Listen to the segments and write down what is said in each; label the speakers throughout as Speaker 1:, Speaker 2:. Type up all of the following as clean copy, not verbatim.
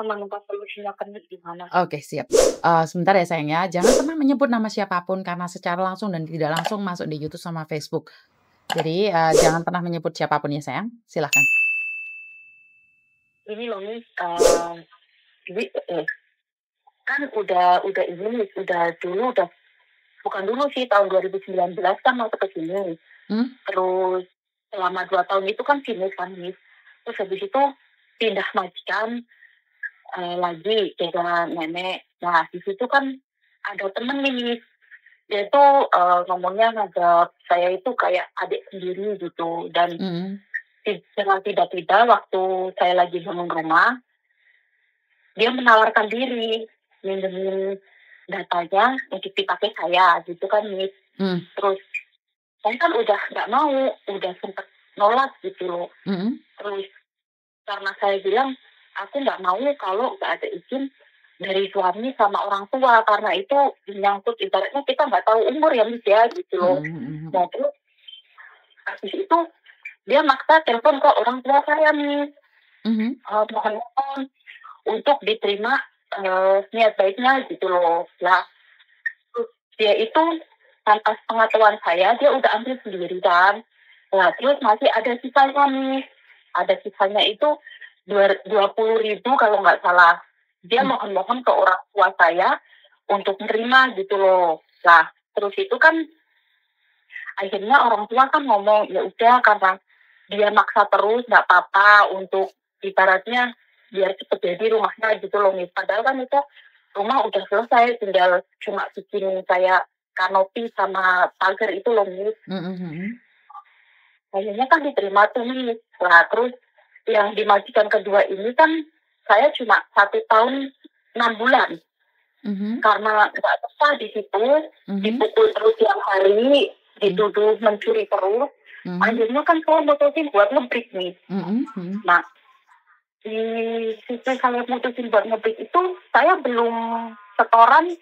Speaker 1: menemukan solusinya kan gimana.
Speaker 2: Oke, siap. Sebentar ya sayang ya, jangan pernah menyebut nama siapapun karena secara langsung dan tidak langsung masuk di YouTube sama Facebook. Jadi, jangan pernah menyebut siapapun ya sayang, silahkan.
Speaker 1: Ini loh Miss, jadi kan udah ini, udah dulu udah bukan dulu sih, tahun 2019 kan waktu ke sini.
Speaker 2: Mmm?
Speaker 1: Terus selama 2 tahun itu kan sini kan Miss. Terus habis itu pindah majikan, lagi dengan nenek. Nah di situ kan ada temen nih Miss, dia tuh, ngomongnya nganggap saya itu kayak adik sendiri gitu, dan
Speaker 2: Mhm.
Speaker 1: dengan tidak-tidak waktu saya lagi bangun rumah, dia menawarkan diri, minjemin datanya untuk dipakai saya gitu kan Miss.
Speaker 2: Mmm.
Speaker 1: Terus saya kan udah nggak mau, udah sempet nolak gitu loh.
Speaker 2: Mhm.
Speaker 1: Terus karena saya bilang, "Aku nggak mau kalau nggak ada izin dari suami sama orang tua, karena itu menyangkut ibaratnya kita nggak tahu umur ya, Miss, ya," gitu loh.
Speaker 2: Mhm mhm
Speaker 1: Nah
Speaker 2: mhm.
Speaker 1: terus habis itu dia maksa telepon ke orang tua saya, Miss,
Speaker 2: Mhm.
Speaker 1: mohon-mohon untuk diterima, niat baiknya gitu loh. Lah terus dia itu tanpa sepengetahuan saya, dia udah ambil sendiri kan. Nah terus masih ada sisanya nih, ada sisanya itu 20.000 kalau nggak salah. Dia
Speaker 2: Mmm.
Speaker 1: mohon-mohon ke orang tua saya untuk menerima gitu loh. Lah terus itu kan akhirnya orang tua kan ngomong, "Ya udah karena dia maksa terus nggak apa-apa untuk ibaratnya biar cepet jadi rumahnya," gitu loh, Miss. Padahal kan itu rumah udah selesai, tinggal cuma bikin kayak kanopi sama pagar itu loh, Miss.
Speaker 2: Mhm mhm.
Speaker 1: Akhirnya kan diterima tuh, Miss. Nah, terus yang di majikan kedua ini kan saya cuma 1 tahun 6 bulan.
Speaker 2: Mhm.
Speaker 1: Karena nggak betah di situ,
Speaker 2: Mhm.
Speaker 1: dipukul terus tiap hari,
Speaker 2: Mmm.
Speaker 1: dituduh mencuri terus,
Speaker 2: Mhm.
Speaker 1: akhirnya kan saya mutusin buat ngebreak nih.
Speaker 2: Mhm mhm.
Speaker 1: Nah, di situ saya mutusin buat ngebreak itu, saya belum setoran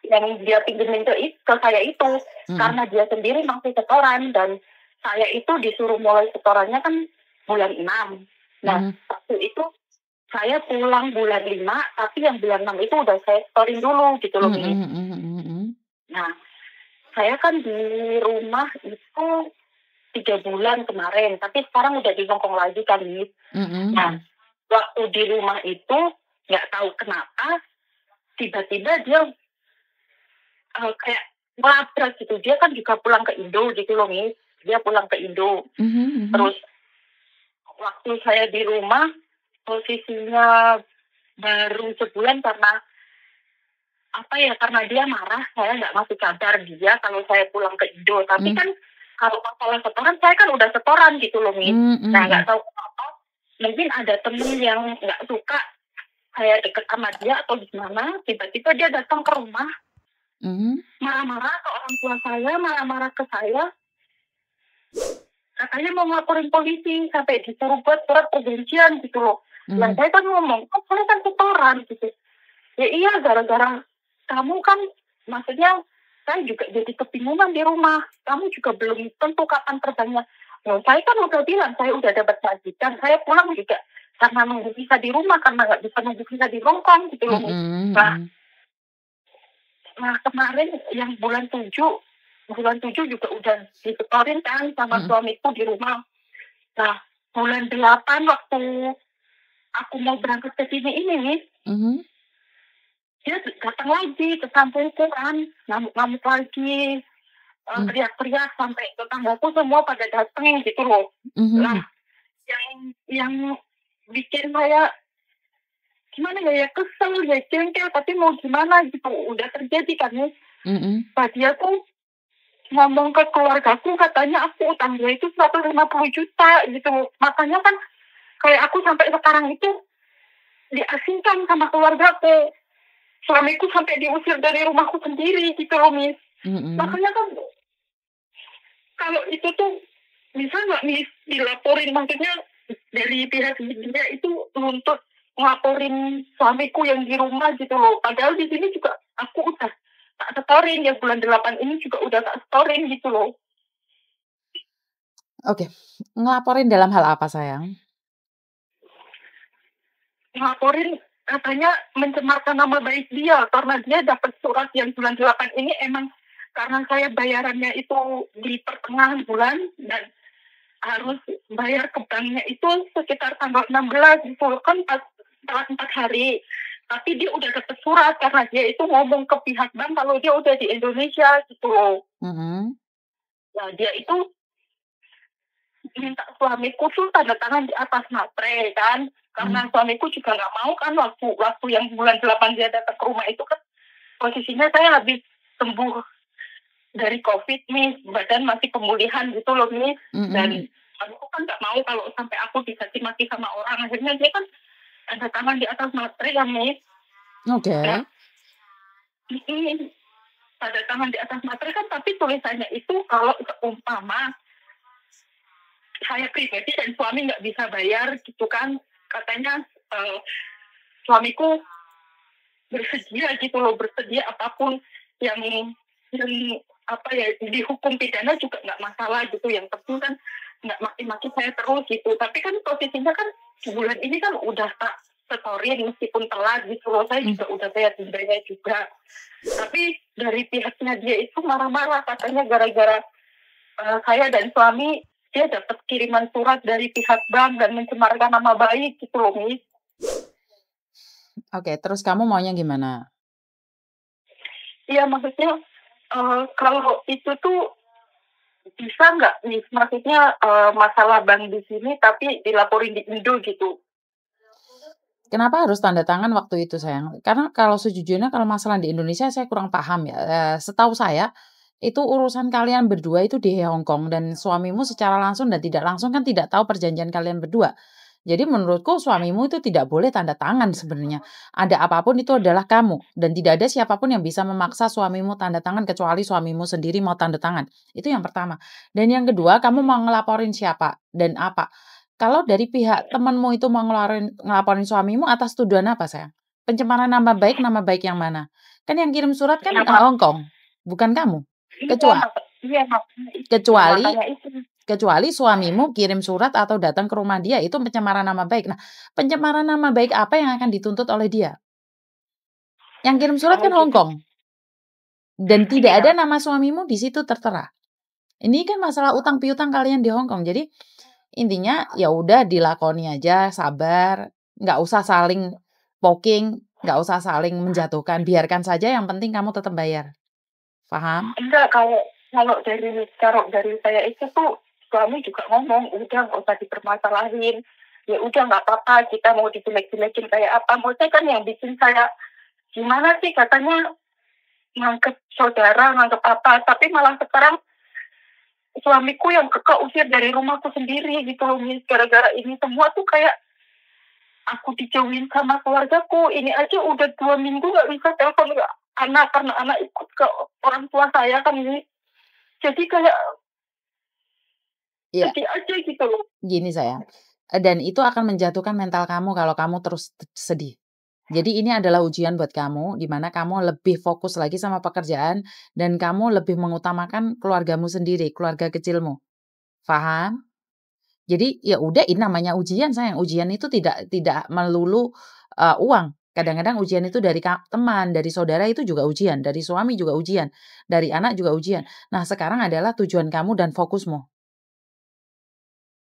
Speaker 1: yang dia pinjemin ke saya itu,
Speaker 2: Mhm.
Speaker 1: karena dia sendiri masih setoran, dan saya itu disuruh mulai setorannya kan bulan 6. Nah,
Speaker 2: Mhm.
Speaker 1: waktu itu saya pulang bulan 5, tapi yang bulan 6 itu udah saya setorin dulu gitu loh,
Speaker 2: Mhm
Speaker 1: Miss.
Speaker 2: mhm mhm mhm.
Speaker 1: Nah, saya kan di rumah itu 3 bulan kemarin, tapi sekarang udah di Hongkong lagi kan, Miss.
Speaker 2: Mhm
Speaker 1: Nah,
Speaker 2: mhm.
Speaker 1: waktu di rumah itu nggak tahu kenapa tiba-tiba dia, kayak ngelabrak gitu. Dia kan juga pulang ke Indo gitu loh, Miss. Dia pulang ke Indo.
Speaker 2: Mhm mhm.
Speaker 1: Terus waktu saya di rumah, posisinya baru sebulan karena apa ya, karena dia marah, saya nggak ngasih kabar dia kalau saya pulang ke Indo. Tapi
Speaker 2: Mmm.
Speaker 1: kan kalau masalah setoran, saya kan udah setoran gitu loh, Miss.
Speaker 2: Mhm
Speaker 1: Nah, nggak
Speaker 2: mhm.
Speaker 1: tahu kenapa, mungkin ada temen yang nggak suka saya deket sama dia atau gimana, tiba-tiba dia datang ke rumah,
Speaker 2: Mhm.
Speaker 1: marah-marah ke orang tua saya, marah-marah ke saya, katanya mau ngelaporin polisi, sampai disuruh buat surat perjanjian gitu loh. Lah
Speaker 2: Mhm.
Speaker 1: saya kan ngomong, "Oh, saya kan setoran," gitu. "Ya iya, gara-gara kamu kan, maksudnya saya juga jadi kebingungan di rumah. Kamu juga belum tentu kapan terbangnya." Loh, saya kan udah bilang, saya udah dapat majikan, saya pulang juga karena nunggu visa di rumah, karena nggak bisa nunggu visa di Hongkong gitu loh, Miss.
Speaker 2: Mhm
Speaker 1: Nah
Speaker 2: mhm.
Speaker 1: nah kemarin yang bulan 7 juga udah disetorin kan sama
Speaker 2: Mhm.
Speaker 1: suamiku di rumah. Nah, bulan 8 waktu aku mau berangkat ke sini ini, Miss,
Speaker 2: Mhm.
Speaker 1: dia datang lagi ke kampungku kan, ngamuk-ngamuk lagi,
Speaker 2: Mmm.
Speaker 1: teriak-teriak sampai tetanggaku semua pada dateng gitu loh. Lah,
Speaker 2: Mhm.
Speaker 1: yang bikin saya gimana ya kesel, ya jengkel, tapi mau gimana gitu, udah terjadi kan, Miss.
Speaker 2: Mhm.
Speaker 1: Nah, dia tuh ngomong ke keluargaku, katanya aku utang dia itu 150 juta gitu. Makanya kan kayak aku sampai sekarang itu diasingkan sama keluargaku. Suamiku sampai diusir dari rumahku sendiri gitu loh, Miss.
Speaker 2: Mhm.
Speaker 1: Makanya kan kalau itu tuh bisa nggak, Miss, dilaporin, maksudnya dari pihak dia itu nuntut ngelaporin suamiku yang di rumah gitu loh. Padahal di sini juga aku udah tak setorin, ya bulan 8 ini juga udah tak setorin gitu loh.
Speaker 2: Oke, ngelaporin dalam hal apa sayang?
Speaker 1: ngelaporin katanya mencemarkan nama baik dia karena dia dapat surat yang bulan 8 ini emang karena saya bayarannya itu di pertengahan bulan dan harus bayar ke banknya itu sekitar tanggal 16 gitu kan pas setelah 4 hari. Tapi dia udah dapat surat karena dia itu ngomong ke pihak bank kalau dia udah di Indonesia gitu loh. Nah dia itu minta suamiku tuh tanda tangan di atas materai kan karena suamiku juga nggak mau kan waktu yang bulan 8 dia datang ke rumah itu kan posisinya saya habis sembuh dari COVID nih, badan masih pemulihan gitu loh nih, dan aku kan nggak mau kalau sampai aku dicaci maki sama orang, akhirnya dia kan tanda tangan di atas materai ya nih.
Speaker 2: Oke.
Speaker 1: Nah, ini tanda tangan di atas materai kan, tapi tulisannya itu kalau seumpama saya pribadi dan suami nggak bisa bayar gitu kan, katanya suamiku bersedia gitu loh, bersedia apapun yang apa ya dihukum pidana juga nggak masalah gitu, yang penting kan nggak maki-maki saya terus gitu. Tapi kan posisinya kan bulan ini kan udah tak setorin meskipun telat gitu loh, saya juga udah bayar dendanya juga. Tapi dari pihaknya dia itu marah-marah katanya gara-gara saya dan suami dia dapat kiriman surat dari pihak bank dan mencemarkan nama baik gitu loh, Miss.
Speaker 2: Oke, terus kamu maunya gimana?
Speaker 1: Iya, maksudnya kalau itu tuh bisa nggak nih, maksudnya masalah bank di sini tapi dilaporin di Indo gitu.
Speaker 2: Kenapa harus tanda tangan waktu itu sayang? Karena kalau sejujurnya kalau masalah di Indonesia saya kurang paham ya. Setahu saya itu urusan kalian berdua itu di Hong Kong dan suamimu secara langsung dan tidak langsung kan tidak tahu perjanjian kalian berdua. Jadi menurutku suamimu itu tidak boleh tanda tangan sebenarnya. Ada apapun itu adalah kamu dan tidak ada siapapun yang bisa memaksa suamimu tanda tangan kecuali suamimu sendiri mau tanda tangan. Itu yang pertama. Dan yang kedua, kamu mau ngelaporin siapa dan apa? Kalau dari pihak temanmu itu mau ngelaporin suamimu atas tuduhan apa sayang? Pencemaran nama baik yang mana? Kan yang kirim surat kan Hong Kong, bukan kamu. Kecuali suamimu kirim surat atau datang ke rumah dia, itu pencemaran nama baik. Nah, pencemaran nama baik apa yang akan dituntut oleh dia? Yang kirim surat kan Hong Kong. Dan tidak ada nama suamimu di situ tertera. Ini kan masalah utang piutang kalian di Hong Kong. Jadi intinya ya udah dilakoni aja, sabar, nggak usah saling poking, nggak usah saling menjatuhkan, biarkan saja yang penting kamu tetap bayar. Paham?
Speaker 1: Enggak, kalau dari saya itu tuh suami juga ngomong udah nggak usah dipermasalahin, ya udah nggak apa-apa, kita mau dijelek-jelekin kayak apa, maksudnya kan yang bikin saya gimana sih, katanya nganggep saudara, nganggep apa, tapi malah sekarang suamiku yang kekeh usir dari rumahku sendiri gitu loh, gara-gara ini semua tuh kayak aku dijauhin sama keluargaku. Ini aja udah 2 minggu nggak bisa telepon ke anak karena anak ikut ke orang tua saya kan ini. Jadi kayak sedih aja gitu loh.
Speaker 2: Gini sayang, dan itu akan menjatuhkan mental kamu kalau kamu terus sedih. Jadi ini adalah ujian buat kamu, di mana kamu lebih fokus lagi sama pekerjaan dan kamu lebih mengutamakan keluargamu sendiri, keluarga kecilmu. Paham? Jadi ya udah, ini namanya ujian sayang. Ujian itu tidak melulu uang. Kadang-kadang ujian itu dari teman, dari saudara itu juga ujian, dari suami juga ujian, dari anak juga ujian. Nah, sekarang adalah tujuan kamu dan fokusmu.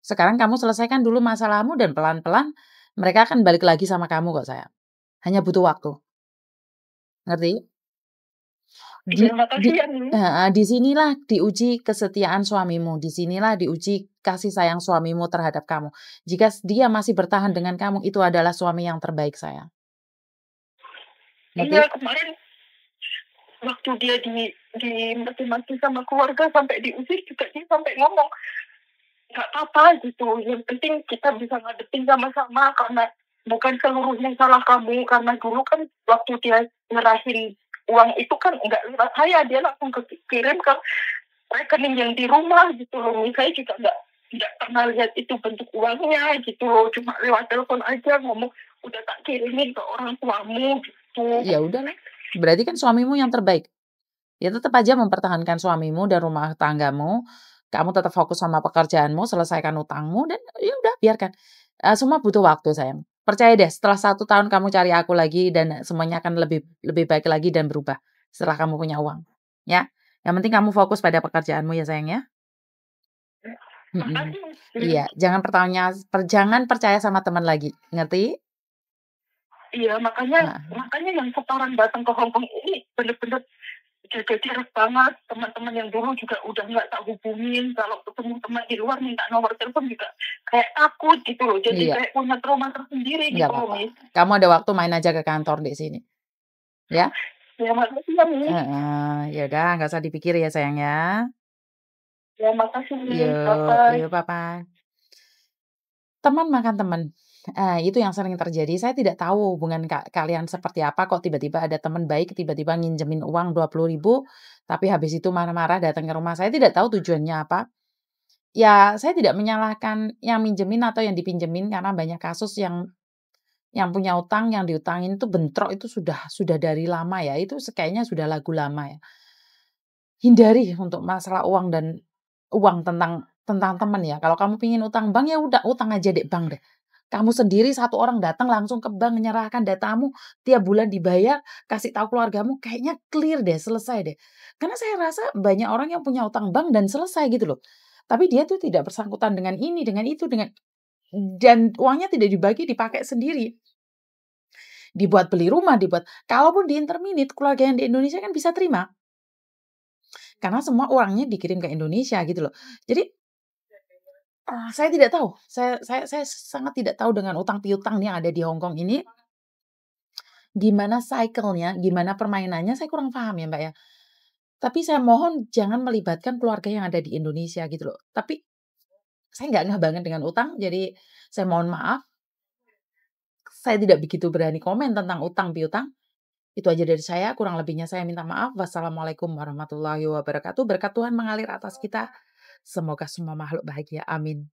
Speaker 2: Sekarang kamu selesaikan dulu masalahmu dan pelan-pelan mereka akan balik lagi sama kamu kok sayang. Hanya butuh waktu. Ngerti? Di sinilah diuji kesetiaan suamimu. Di sinilah diuji kasih sayang suamimu terhadap kamu. Jika dia masih bertahan dengan kamu, itu adalah suami yang terbaik sayang.
Speaker 1: Iya, kemarin waktu dia dimaki-maki sama keluarga sampai diusir juga dia sampai ngomong nggak apa-apa gitu, yang penting kita bisa ngadepin sama-sama karena bukan seluruhnya salah kamu, karena dulu kan waktu dia ngerahin uang itu kan nggak lewat saya, dia langsung kirim ke rekening yang di rumah gitu loh. Saya juga nggak pernah lihat itu bentuk uangnya gitu loh, cuma lewat telepon aja ngomong udah tak kirimin ke orang tuamu gitu.
Speaker 2: Ya udahlah, berarti kan suamimu yang terbaik. Ya tetap aja mempertahankan suamimu dan rumah tanggamu. Kamu tetap fokus sama pekerjaanmu, selesaikan utangmu dan ya udah biarkan. Semua butuh waktu sayang. Percaya deh setelah 1 tahun kamu cari aku lagi dan semuanya akan lebih lebih baik lagi dan berubah setelah kamu punya uang, ya. Yang penting kamu fokus pada pekerjaanmu ya sayang ya. Mhm.
Speaker 1: Makasih.
Speaker 2: Iya, jangan percaya sama teman lagi, ngerti?
Speaker 1: Iya, makanya
Speaker 2: Heeh.
Speaker 1: makanya yang sekarang datang ke Hong Kong ini bener-bener jaga jarak banget. Teman-teman yang dulu juga udah nggak tak hubungin. Kalau ketemu teman di luar minta nomor telepon juga kayak takut gitu loh. Jadi
Speaker 2: Iya,
Speaker 1: kayak punya trauma tersendiri
Speaker 2: nggak
Speaker 1: gitu loh,
Speaker 2: apa-apa.
Speaker 1: Miss.
Speaker 2: Kamu ada waktu main aja ke kantor di sini, ya.
Speaker 1: Ya makasih ya, Miss.
Speaker 2: Heeh, ya udah nggak usah dipikir ya sayang ya.
Speaker 1: Ya makasih, Miss.
Speaker 2: Yuk
Speaker 1: Bye-bye.
Speaker 2: yuk, bye-bye. Teman makan teman. Itu yang sering terjadi. Saya tidak tahu hubungan kalian seperti apa, kok tiba-tiba ada teman baik, tiba-tiba nginjemin uang 20.000, tapi habis itu marah-marah datang ke rumah. Saya tidak tahu tujuannya apa. Ya, saya tidak menyalahkan yang minjemin atau yang dipinjemin karena banyak kasus yang punya utang, yang diutangin itu bentrok itu sudah dari lama ya. Itu kayaknya sudah lagu lama ya. Hindari untuk masalah uang dan uang tentang teman ya. Kalau kamu pingin utang bank, ya udah utang aja deh bank deh. Kamu sendiri satu orang datang langsung ke bank menyerahkan datamu, tiap bulan dibayar, kasih tahu keluargamu, kayaknya clear deh, selesai deh. Karena saya rasa banyak orang yang punya utang bank dan selesai gitu loh. Tapi dia tuh tidak bersangkutan dengan ini, dengan itu, dan uangnya tidak dibagi, dipakai sendiri. Dibuat beli rumah, kalaupun di interminate, keluarga yang di Indonesia kan bisa terima. Karena semua uangnya dikirim ke Indonesia gitu loh. Jadi saya tidak tahu, saya sangat tidak tahu dengan utang piutang yang ada di Hong Kong ini, gimana cycle-nya, gimana permainannya, saya kurang paham ya, Mbak, ya. Tapi saya mohon jangan melibatkan keluarga yang ada di Indonesia gitu loh. Tapi saya nggak ngeh banget dengan utang, jadi saya mohon maaf, saya tidak begitu berani komen tentang utang piutang. Itu aja dari saya, kurang lebihnya saya minta maaf. Wassalamualaikum warahmatullahi wabarakatuh. Berkat Tuhan mengalir atas kita. Semoga semua makhluk bahagia. Amin.